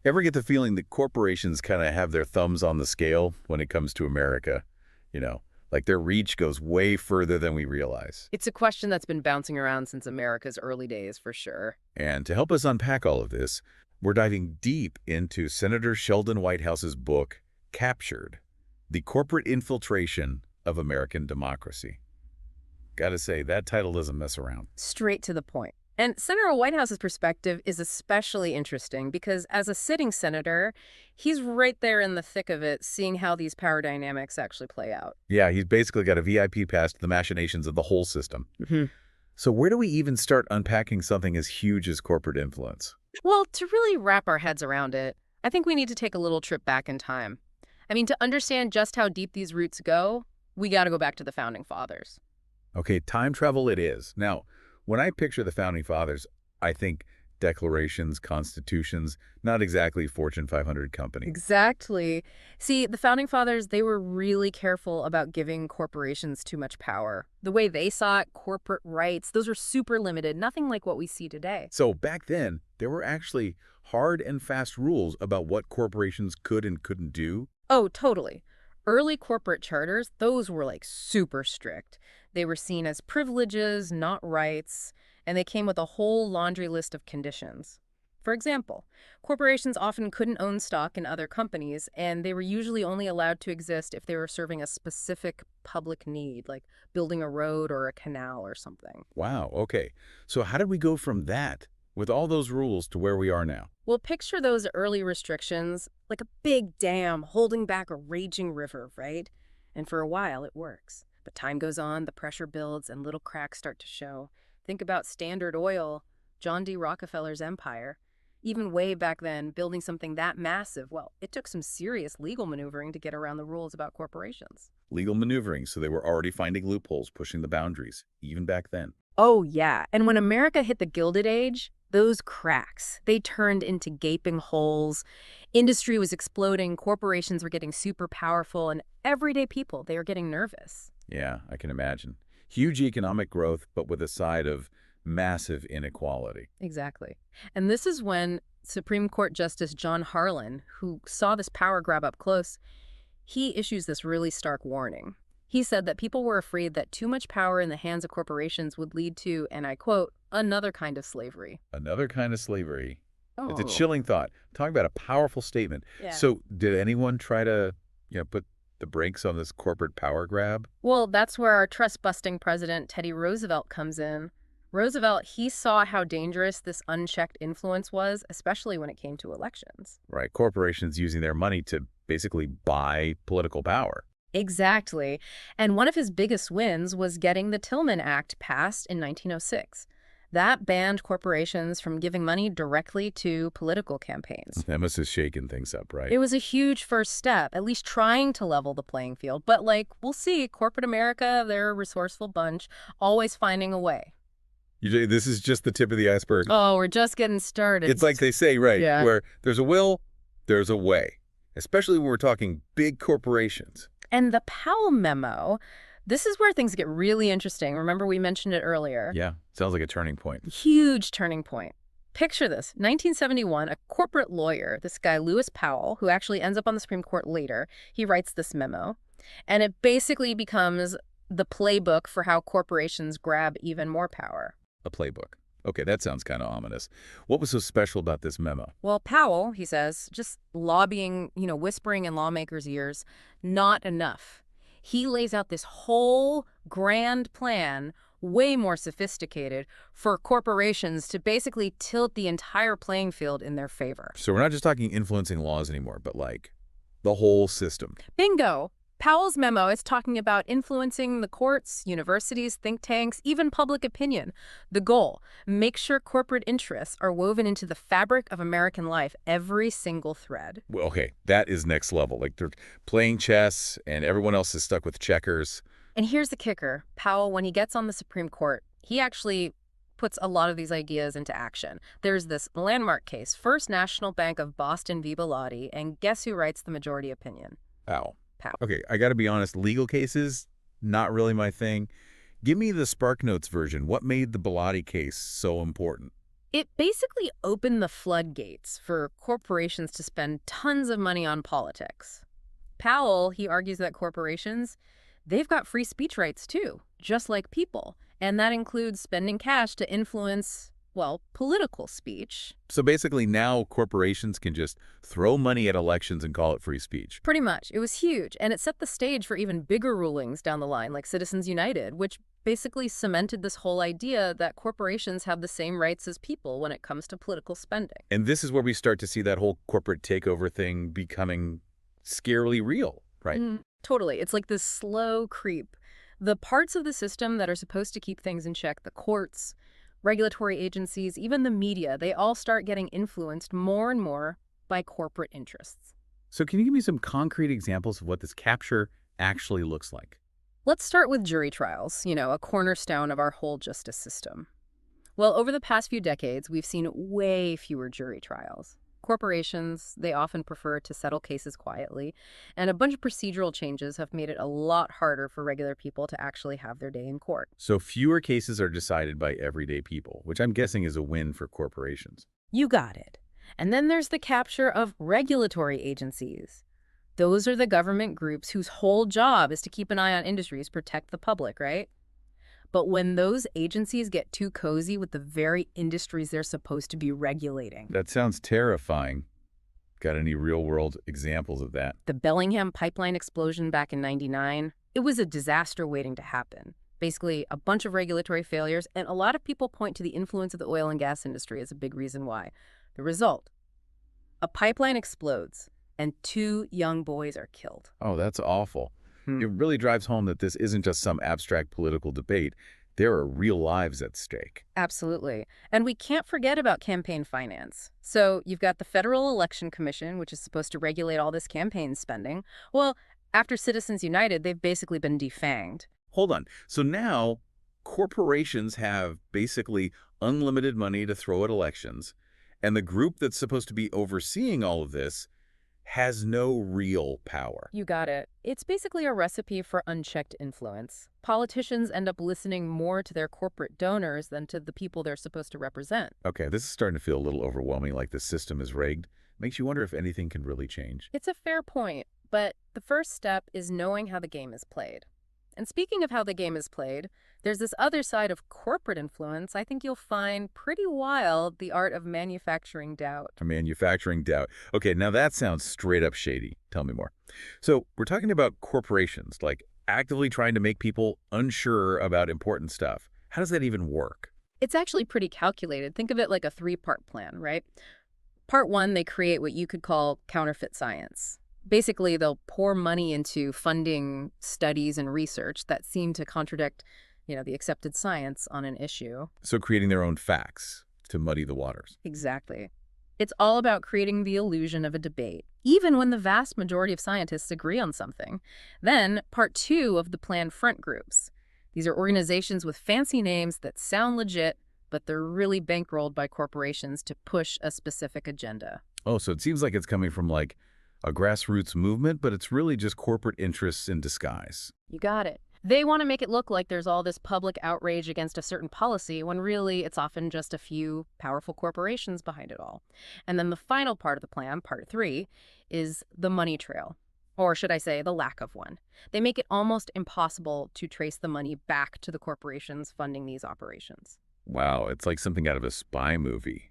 Ever get the feeling that corporations kind of have their thumbs on the scale when it comes to America? You know, like their reach goes way further than we realize. It's a question that's been bouncing around since America's early days, for sure. And to help us unpack all of this, we're diving deep into Senator Sheldon Whitehouse's book, Captured: The Corporate Infiltration of American Democracy. Gotta say, that title doesn't mess around. Straight to the point. And Senator Whitehouse's perspective is especially interesting because as a sitting senator, he's right there in the thick of it, seeing how these power dynamics actually play out. Yeah, he's basically got a VIP pass to the machinations of the whole system. So where do we even start unpacking something as huge as corporate influence? Well, to really wrap our heads around it, I think we need to take a little trip back in time. I mean, to understand just how deep these roots go, we got to go back to the Founding Fathers. Okay, time travel it is. Now, when I picture the Founding Fathers, I think declarations, constitutions, not exactly Fortune 500 companies. Exactly. See, the Founding Fathers, they were really careful about giving corporations too much power. The way they saw it, corporate rights, those are super limited, nothing like what we see today. So back then, there were actually hard and fast rules about what corporations could and couldn't do. Oh, totally. Early corporate charters, those were like super strict. They were seen as privileges, not rights, and they came with a whole laundry list of conditions. For example, corporations often couldn't own stock in other companies, and they were usually only allowed to exist if they were serving a specific public need, like building a road or a canal or something. Wow, okay. So how did we go from that, with all those rules, to where we are now? Well, picture those early restrictions like a big dam holding back a raging river, right? And for a while, it works. But time goes on, the pressure builds, and little cracks start to show. Think about Standard Oil, John D. Rockefeller's empire. Even way back then, building something that massive, well, it took some serious legal maneuvering to get around the rules about corporations. Legal maneuvering, so they were already finding loopholes, pushing the boundaries, even back then. Oh, yeah. And when America hit the Gilded Age, those cracks, they turned into gaping holes. Industry was exploding, corporations were getting super powerful, and everyday people, they were getting nervous. Yeah, I can imagine. Huge economic growth, but with a side of massive inequality. Exactly. And this is when Supreme Court Justice John Harlan, who saw this power grab up close, he issues this really stark warning. He said that people were afraid that too much power in the hands of corporations would lead to, and I quote, another kind of slavery. Another kind of slavery. It's a Oh. chilling thought. Talking about a powerful statement. Yeah. So did anyone try to, put the brakes on this corporate power grab? Well, that's where our trust-busting president, Teddy Roosevelt, comes in. Roosevelt, he saw how dangerous this unchecked influence was, especially when it came to elections. Right, corporations using their money to basically buy political power. Exactly. And one of his biggest wins was getting the Tillman Act passed in 1906. That banned corporations from giving money directly to political campaigns. That must have shaken things up, right? It was a huge first step, at least trying to level the playing field. But we'll see, corporate America, they're a resourceful bunch, always finding a way. This is just the tip of the iceberg. Oh, we're just getting started. It's like they say, right, Yeah. where there's a will, there's a way, especially when we're talking big corporations. And the Powell memo, this is where things get really interesting. Remember, we mentioned it earlier. Yeah, sounds like a turning point. Huge turning point. Picture this, 1971, a corporate lawyer, this guy Lewis Powell, who actually ends up on the Supreme Court later, he writes this memo, and it basically becomes the playbook for how corporations grab even more power. A playbook. Okay, that sounds kind of ominous. What was so special about this memo? Well, Powell, he says, just lobbying, whispering in lawmakers' ears, not enough. He lays out this whole grand plan, way more sophisticated, for corporations to basically tilt the entire playing field in their favor. So we're not just talking influencing laws anymore, but like the whole system. Bingo! Powell's memo is talking about influencing the courts, universities, think tanks, even public opinion. The goal, make sure corporate interests are woven into the fabric of American life, every single thread. Well, okay, that is next level. Like they're playing chess and everyone else is stuck with checkers. And here's the kicker. Powell, when he gets on the Supreme Court, he actually puts a lot of these ideas into action. There's this landmark case, First National Bank of Boston v. Bilotti, and guess who writes the majority opinion? Powell. Powell. Okay, I got to be honest, legal cases, not really my thing. Give me the SparkNotes version. What made the Bilotti case so important? It basically opened the floodgates for corporations to spend tons of money on politics. Powell, he argues that corporations, they've got free speech rights too, just like people. And that includes spending cash to influence, well, political speech. So basically now corporations can just throw money at elections and call it free speech. Pretty much. It was huge, and it set the stage for even bigger rulings down the line, like Citizens United, which basically cemented this whole idea that corporations have the same rights as people when it comes to political spending. And this is where we start to see that whole corporate takeover thing becoming scarily real, right? Totally. It's like this slow creep. The parts of the system that are supposed to keep things in check, the courts, regulatory agencies, even the media, they all start getting influenced more and more by corporate interests. So can you give me some concrete examples of what this capture actually looks like? Let's start with jury trials, a cornerstone of our whole justice system. Well, over the past few decades, we've seen way fewer jury trials. Corporations, they often prefer to settle cases quietly, and a bunch of procedural changes have made it a lot harder for regular people to actually have their day in court. So fewer cases are decided by everyday people, which I'm guessing is a win for corporations. You got it. And then there's the capture of regulatory agencies. Those are the government groups whose whole job is to keep an eye on industries, protect the public, right? But when those agencies get too cozy with the very industries they're supposed to be regulating. That sounds terrifying. Got any real-world examples of that? The Bellingham pipeline explosion back in '99, it was a disaster waiting to happen. Basically, a bunch of regulatory failures, and a lot of people point to the influence of the oil and gas industry as a big reason why. The result, a pipeline explodes, and 2 young boys are killed. Oh, that's awful. It really drives home that this isn't just some abstract political debate. There are real lives at stake. Absolutely. And we can't forget about campaign finance. So you've got the Federal Election Commission, which is supposed to regulate all this campaign spending. Well, after Citizens United, they've basically been defanged. Hold on. So now corporations have basically unlimited money to throw at elections, and the group that's supposed to be overseeing all of this has no real power. You got it. It's basically a recipe for unchecked influence. Politicians end up listening more to their corporate donors than to the people they're supposed to represent. Okay, this is starting to feel a little overwhelming, like the system is rigged. Makes you wonder if anything can really change. It's a fair point, but the first step is knowing how the game is played. And speaking of how the game is played, there's this other side of corporate influence I think you'll find pretty wild, the art of manufacturing doubt. Manufacturing doubt. Okay, now that sounds straight up shady. Tell me more. So we're talking about corporations, like actively trying to make people unsure about important stuff. How does that even work? It's actually pretty calculated. Think of it like a 3-part plan, right? Part 1, they create what you could call counterfeit science. Basically, they'll pour money into funding studies and research that seem to contradict, the accepted science on an issue. So creating their own facts to muddy the waters. Exactly. It's all about creating the illusion of a debate, even when the vast majority of scientists agree on something. Then, part 2 of the plan, front groups. These are organizations with fancy names that sound legit, but they're really bankrolled by corporations to push a specific agenda. Oh, so it seems like it's coming from like a grassroots movement, but it's really just corporate interests in disguise. You got it. They want to make it look like there's all this public outrage against a certain policy, when really it's often just a few powerful corporations behind it all. And then the final part of the plan, part 3, is the money trail. Or should I say, the lack of one. They make it almost impossible to trace the money back to the corporations funding these operations. Wow, it's like something out of a spy movie.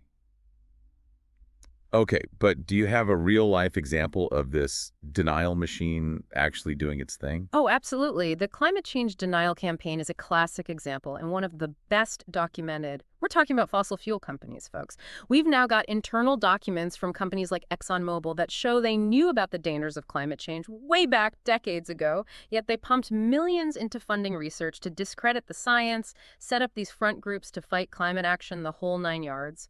Okay, but do you have a real-life example of this denial machine actually doing its thing? Oh, absolutely. The climate change denial campaign is a classic example and one of the best documented. We're talking about fossil fuel companies, folks. We've now got internal documents from companies like ExxonMobil that show they knew about the dangers of climate change way back decades ago, yet they pumped millions into funding research to discredit the science, set up these front groups to fight climate action, the whole 9 yards.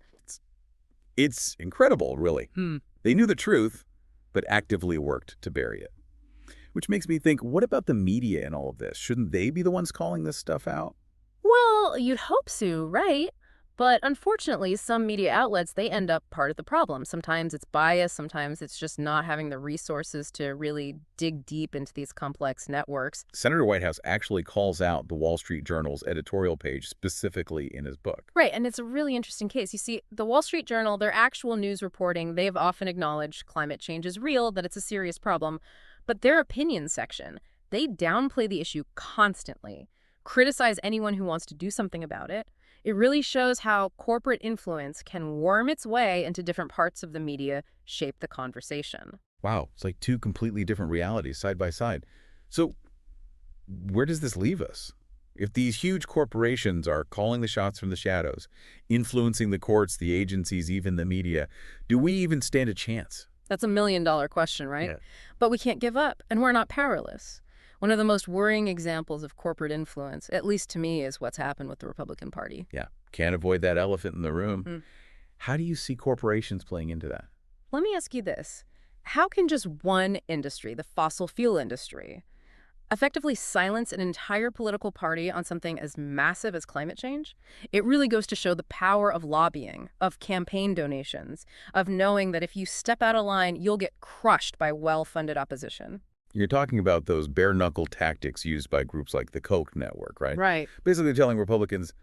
It's incredible, really. They knew the truth, but actively worked to bury it. Which makes me think, what about the media in all of this? Shouldn't they be the ones calling this stuff out? Well, you'd hope so, right? But unfortunately, some media outlets, they end up part of the problem. Sometimes it's bias, sometimes it's just not having the resources to really dig deep into these complex networks. Senator Whitehouse actually calls out the Wall Street Journal's editorial page specifically in his book. Right, and it's a really interesting case. You see, the Wall Street Journal, their actual news reporting, they've often acknowledged climate change is real, that it's a serious problem. But their opinion section, they downplay the issue constantly, criticize anyone who wants to do something about it. It really shows how corporate influence can worm its way into different parts of the media, shape the conversation. Wow, it's like two completely different realities side by side. So where does this leave us? If these huge corporations are calling the shots from the shadows, influencing the courts, the agencies, even the media, do we even stand a chance? That's a million-dollar question, right? Yeah. But we can't give up, and we're not powerless. One of the most worrying examples of corporate influence, at least to me, is what's happened with the Republican Party. Yeah, can't avoid that elephant in the room. Mm. How do you see corporations playing into that? Let me ask you this. How can just one industry, the fossil fuel industry, effectively silence an entire political party on something as massive as climate change? It really goes to show the power of lobbying, of campaign donations, of knowing that if you step out of line, you'll get crushed by well-funded opposition. You're talking about those bare-knuckle tactics used by groups like the Koch network, right? Right. Basically telling Republicans,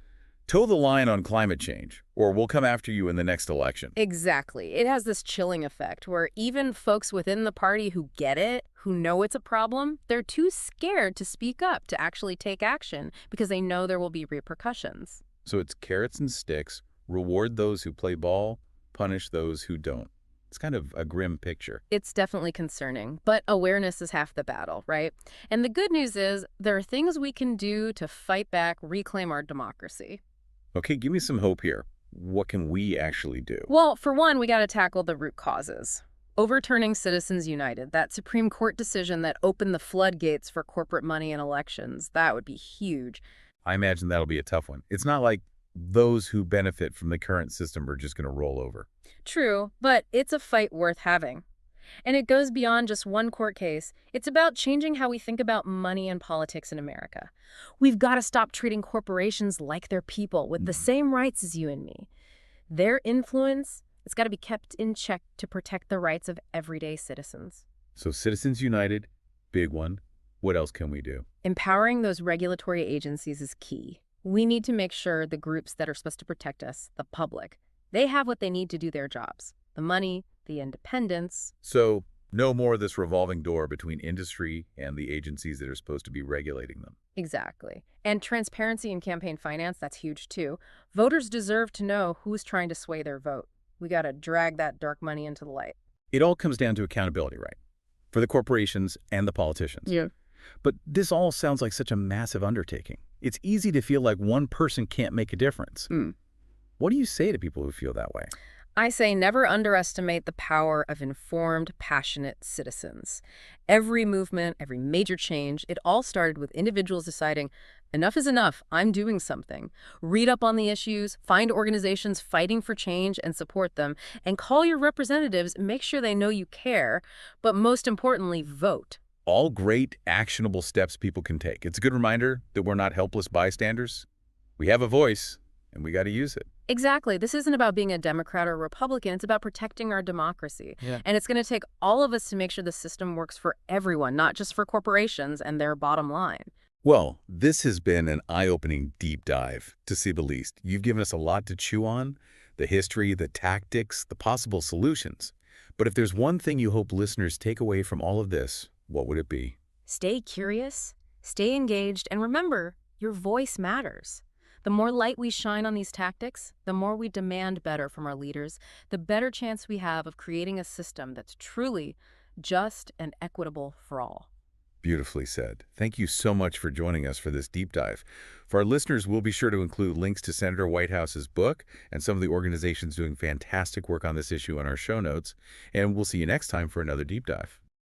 toe the line on climate change, or we'll come after you in the next election. Exactly. It has this chilling effect where even folks within the party who get it, who know it's a problem, they're too scared to speak up, to actually take action, because they know there will be repercussions. So it's carrots and sticks, reward those who play ball, punish those who don't. It's kind of a grim picture. It's definitely concerning, but awareness is half the battle, right? And the good news is there are things we can do to fight back, reclaim our democracy. Okay, give me some hope here. What can we actually do? Well, for one, we got to tackle the root causes. Overturning Citizens United, that Supreme Court decision that opened the floodgates for corporate money in elections, that would be huge. I imagine that'll be a tough one. It's not like those who benefit from the current system are just going to roll over. True, but it's a fight worth having. And it goes beyond just one court case. It's about changing how we think about money and politics in America. We've got to stop treating corporations like they're people with the same rights as you and me. Their influence, it's got to be kept in check to protect the rights of everyday citizens. So Citizens United, big one. What else can we do? Empowering those regulatory agencies is key. We need to make sure the groups that are supposed to protect us, the public, they have what they need to do their jobs. The money, the independence. So no more of this revolving door between industry and the agencies that are supposed to be regulating them. Exactly. And transparency in campaign finance, that's huge too. Voters deserve to know who's trying to sway their vote. We got to drag that dark money into the light. It all comes down to accountability, right? For the corporations and the politicians. Yeah. But this all sounds like such a massive undertaking. It's easy to feel like one person can't make a difference. What do you say to people who feel that way? I say never underestimate the power of informed, passionate citizens. Every movement, every major change, it all started with individuals deciding, enough is enough, I'm doing something. Read up on the issues, find organizations fighting for change and support them, and call your representatives, make sure they know you care, but most importantly, vote. All great, actionable steps people can take. It's a good reminder that we're not helpless bystanders. We have a voice, and we got to use it. Exactly. This isn't about being a Democrat or Republican. It's about protecting our democracy. Yeah. And it's going to take all of us to make sure the system works for everyone, not just for corporations and their bottom line. Well, this has been an eye-opening deep dive, to say the least. You've given us a lot to chew on, the history, the tactics, the possible solutions. But if there's one thing you hope listeners take away from all of this, what would it be? Stay curious, stay engaged, and remember, your voice matters. The more light we shine on these tactics, the more we demand better from our leaders, the better chance we have of creating a system that's truly just and equitable for all. Beautifully said. Thank you so much for joining us for this deep dive. For our listeners, we'll be sure to include links to Senator Whitehouse's book and some of the organizations doing fantastic work on this issue in our show notes. And we'll see you next time for another deep dive.